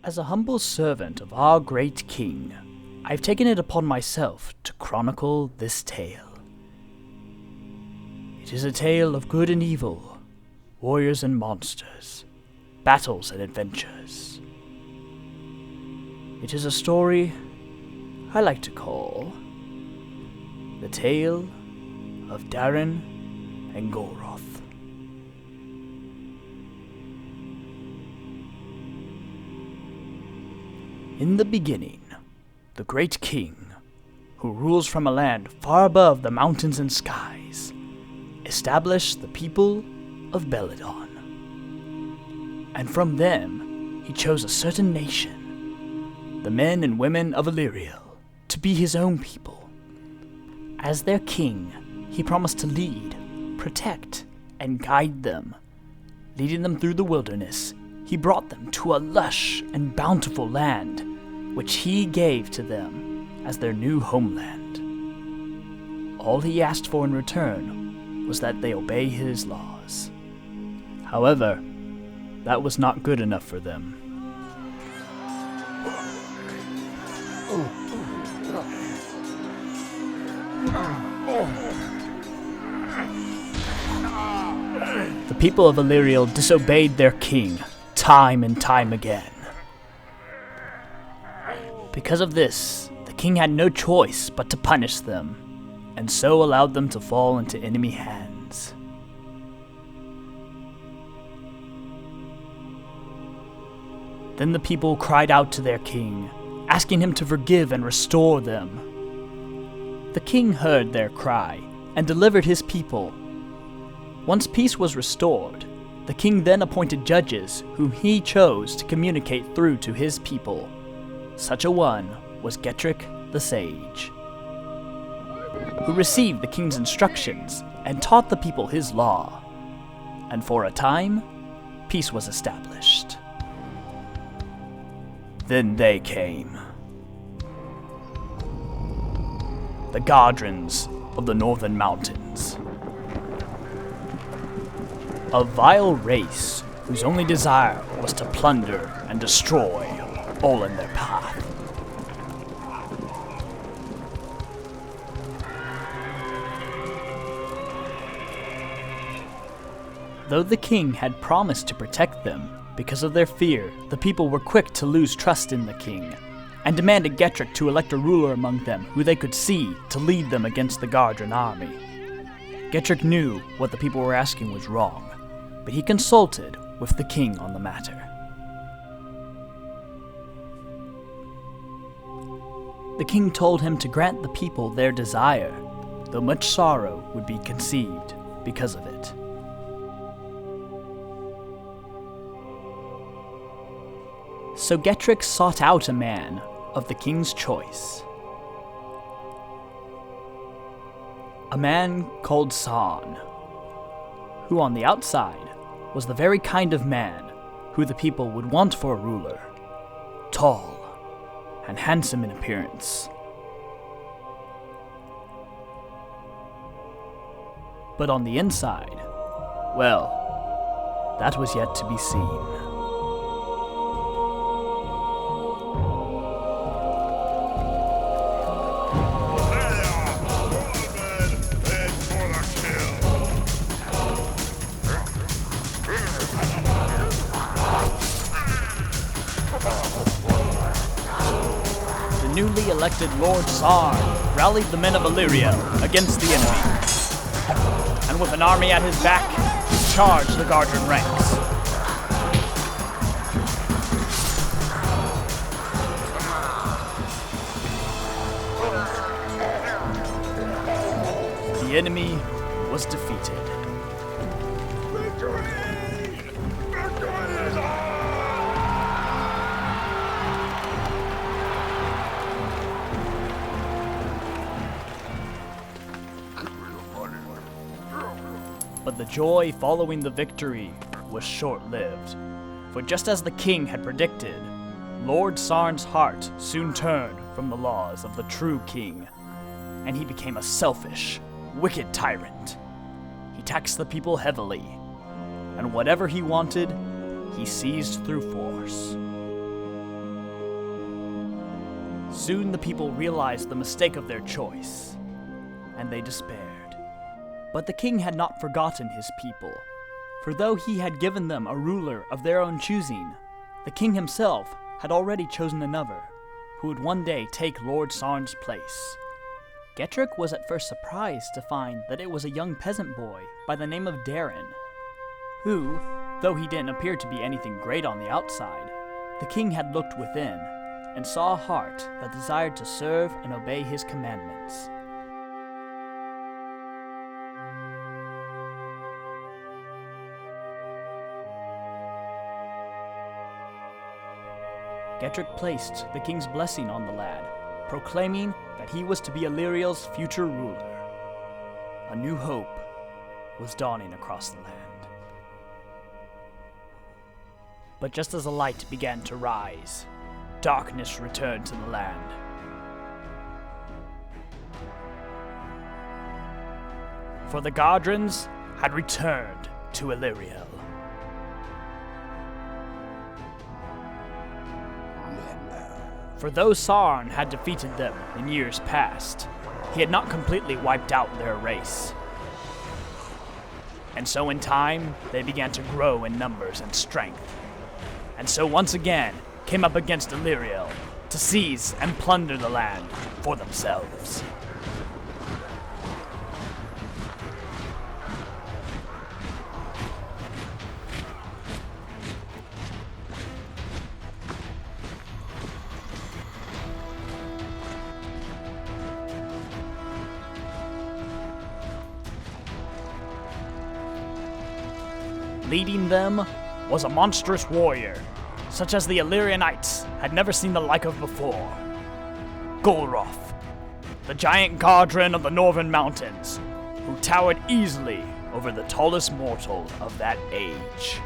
As a humble servant of our great king, I've taken it upon myself to chronicle this tale. It is a tale of good and evil, warriors and monsters, battles and adventures. It is a story I like to call the tale of Darren and Gollroth. In the beginning, the great king, who rules from a land far above the mountains and skies, established the people of Belladon. And from them, he chose a certain nation, the men and women of Illyriel, to be his own people. As their king, he promised to lead, protect, and guide them. Leading them through the wilderness, he brought them to a lush and bountiful land, which he gave to them as their new homeland. All he asked for in return was that they obey his laws. However, that was not good enough for them. The people of Illyriel disobeyed their king time and time again. Because of this, the king had no choice but to punish them, and so allowed them to fall into enemy hands. Then the people cried out to their king, asking him to forgive and restore them. The king heard their cry and delivered his people. Once peace was restored, the king then appointed judges whom he chose to communicate through to his people. Such a one was Getrick the Sage, who received the king's instructions and taught the people his law. And for a time, peace was established. Then they came. The Guardians of the Northern Mountains. A vile race whose only desire was to plunder and destroy all in their path. Though the king had promised to protect them, because of their fear, the people were quick to lose trust in the king, and demanded Getrick to elect a ruler among them who they could see to lead them against the Guardian army. Getrick knew what the people were asking was wrong, but he consulted with the king on the matter. The king told him to grant the people their desire, though much sorrow would be conceived because of it. So Getrick sought out a man of the king's choice. A man called San, who on the outside was the very kind of man who the people would want for a ruler, tall and handsome in appearance. But on the inside, well, that was yet to be seen. The newly elected Lord Sarn rallied the men of Illyria against the enemy, and with an army at his back, he charged the Guardian ranks. The enemy was defeated. But the joy following the victory was short-lived, for just as the king had predicted, Lord Sarn's heart soon turned from the laws of the true king, and he became a selfish, wicked tyrant. He taxed the people heavily, and whatever he wanted, he seized through force. Soon the people realized the mistake of their choice, and they despaired. But the king had not forgotten his people, for though he had given them a ruler of their own choosing, the king himself had already chosen another, who would one day take Lord Sarn's place. Getrick was at first surprised to find that it was a young peasant boy by the name of Darren, who, though he didn't appear to be anything great on the outside, the king had looked within and saw a heart that desired to serve and obey his commandments. Getrick placed the king's blessing on the lad, proclaiming that he was to be Illyriel's future ruler. A new hope was dawning across the land. But just as the light began to rise, darkness returned to the land. For the Guardians had returned to Illyriel. For though Sarn had defeated them in years past, he had not completely wiped out their race. And so in time, they began to grow in numbers and strength. And so once again, came up against Illyriel to seize and plunder the land for themselves. Leading them was a monstrous warrior, such as the Illyrianites had never seen the like of before. Gollroth, the giant guardian of the northern mountains, who towered easily over the tallest mortal of that age.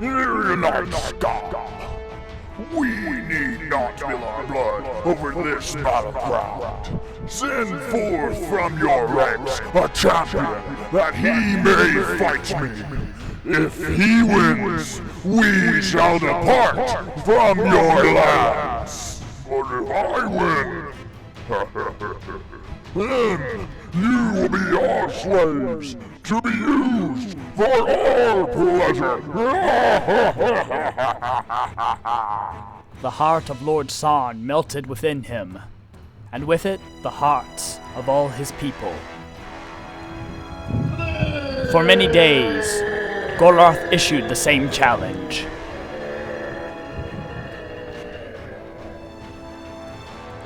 Illyrianites, God! We need not spill our blood over this battleground. Send forth from your ranks a champion that he may fight me. If he wins, we shall depart from your lands. But if I win, then you will be our slaves, to be used for our pleasure. The heart of Lord Sarn melted within him, and with it the hearts of all his people. For many days, Gollroth issued the same challenge.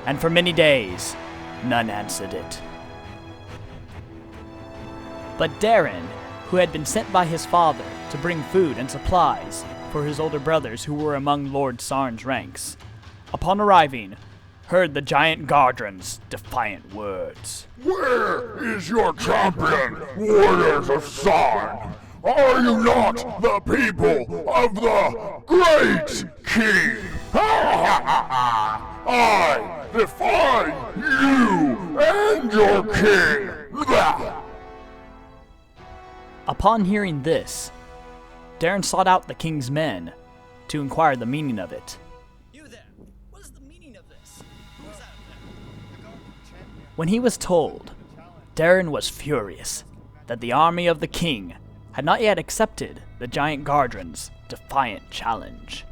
And for many days, none answered it. But Darren, who had been sent by his father to bring food and supplies for his older brothers who were among Lord Sarn's ranks, upon arriving, heard the giant Guardian's defiant words. Where is your champion, warriors of Sarn? Are you not the people of the great king? I defy you and your king! Upon hearing this, Darren sought out the king's men to inquire the meaning of it. You there! What is the meaning of this? Who's that there? When he was told, Darren was furious that the army of the king had not yet accepted the giant Guardian's defiant challenge.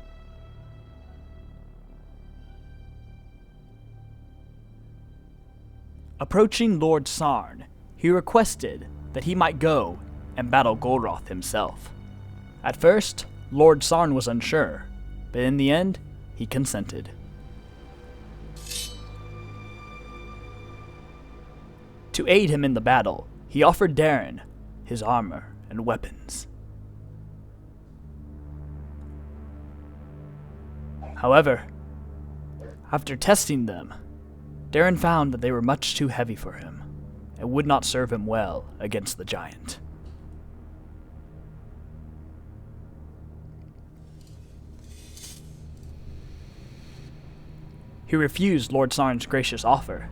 Approaching Lord Sarn, he requested that he might go and battle Gollroth himself. At first, Lord Sarn was unsure, but in the end, he consented. To aid him in the battle, he offered Darren his armor and weapons. However, after testing them, Darren found that they were much too heavy for him and would not serve him well against the giant. He refused Lord Sarn's gracious offer.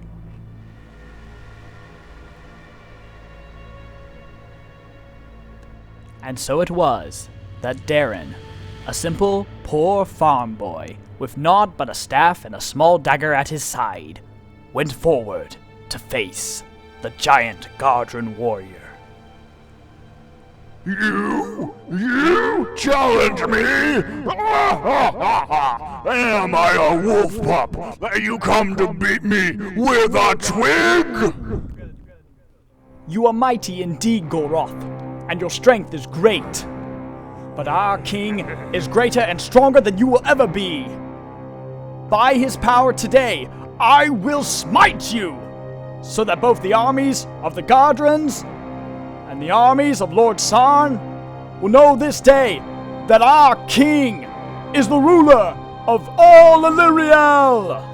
And so it was that Darren, a simple, poor farm boy, with naught but a staff and a small dagger at his side, went forward to face the giant Gardren warrior. You challenge me? Am I a wolf pup that you come to beat me with a twig? You are mighty indeed, Gollroth, and your strength is great. But our king is greater and stronger than you will ever be. By his power today, I will smite you, so that both the armies of the Gardrens and the armies of Lord Sarn will know this day that our king is the ruler of all Illyriel.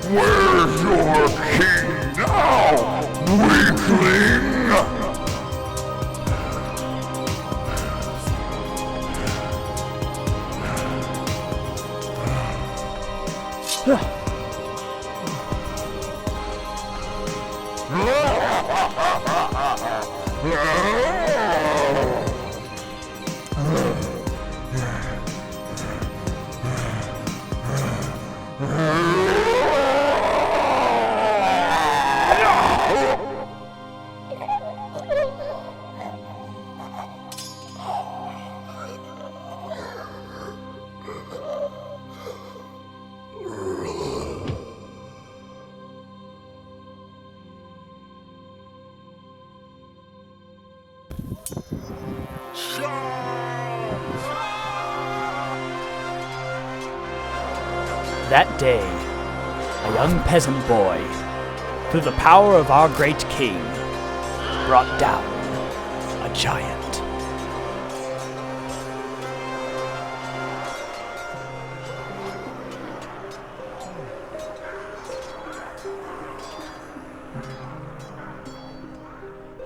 Where's your king now, weakling? That day, a young peasant boy, through the power of our great king, brought down a giant.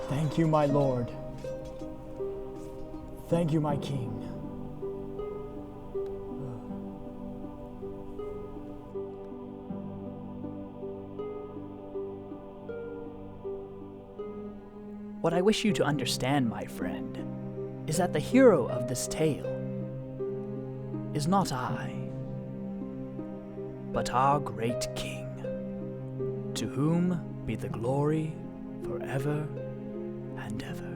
Thank you, my lord. Thank you, my king. What I wish you to understand, my friend, is that the hero of this tale is not I, but our great king, to whom be the glory forever and ever.